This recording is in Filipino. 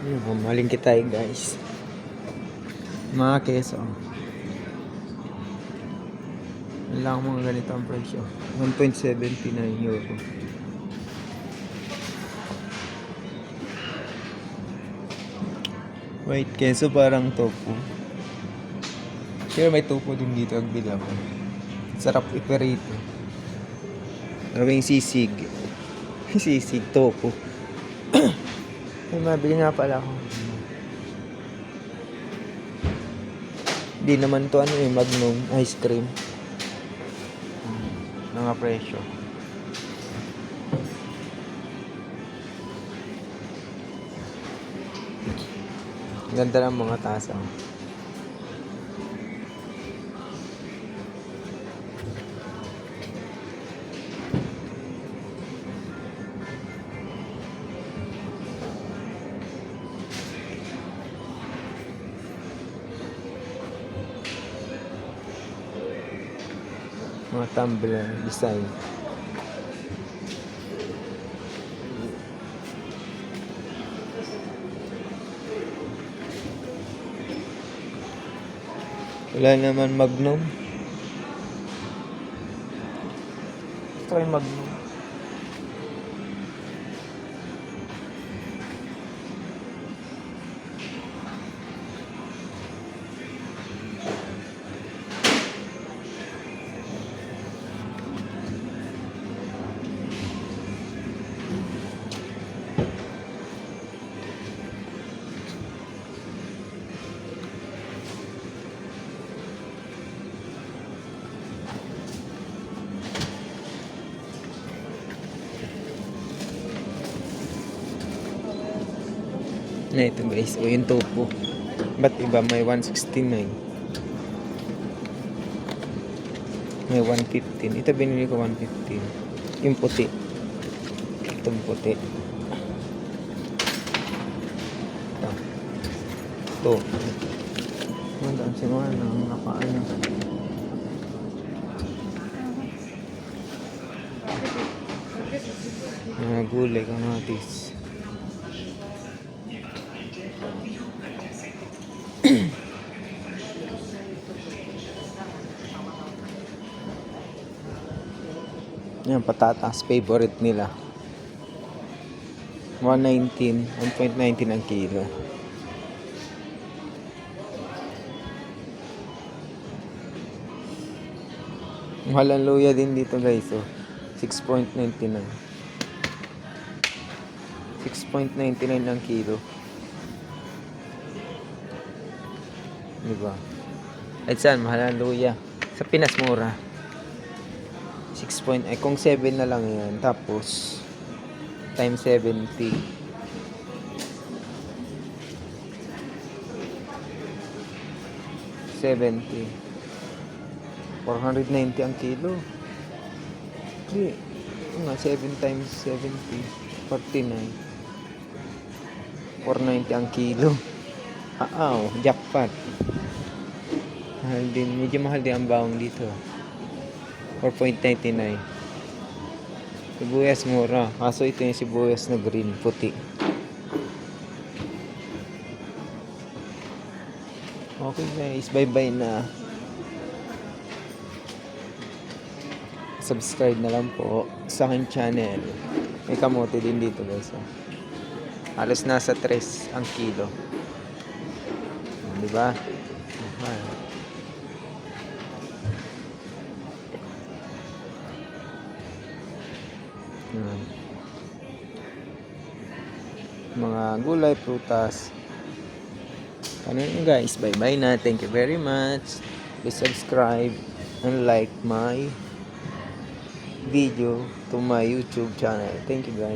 Malingkit tayo guys. Mga keso. Lang mga ganito ang presyo. 1.79 euro. Wait, keso parang tofu. Sure, may tofu din dito ang bilang. Sarap iperito. Ano ba yung sisig? Sisig tofu. Ay, mabili nga pala ako. Di naman to ano Magnum ice cream. Mga presyo. Ganda ng mga tasa. Mga tumbler design. Wala naman Magnum. Ito ay Magnum. Na ito guys, o yung tofu. Ba't iba may 169? May 115. Ito binili ko 115. Yung puti. Itong puti. Ito. Mandaan si Mana ang nakaano. Mga gulay, kamatis. Yan, patatas, favorite nila. 119, 1.19 ang kilo. Mahal ang luya din dito guys, oh. 6.99. 6.99 ang kilo. Diba? At saan, mahal ang luya. Sa Pinas, mura. 6 kung 7 na lang yan. Tapos, times 70. 70. 490 ang kilo. Hindi. 7 times 70. 49. 490 ang kilo. Jackpot. Mahal din. Medyo mahal din ang bawang dito. 4.99. Sibuyas mura. Kaso ito yung sibuyas na green, puti. Okay guys, bye-bye na. Subscribe na lang po sa aking channel. May kamote din dito guys. Halos nasa 3 ang kilo. Diba? Mga gulay, prutas. Ano yun guys, bye bye na. Thank you very much. Please subscribe and like my video to my YouTube channel. Thank you guys.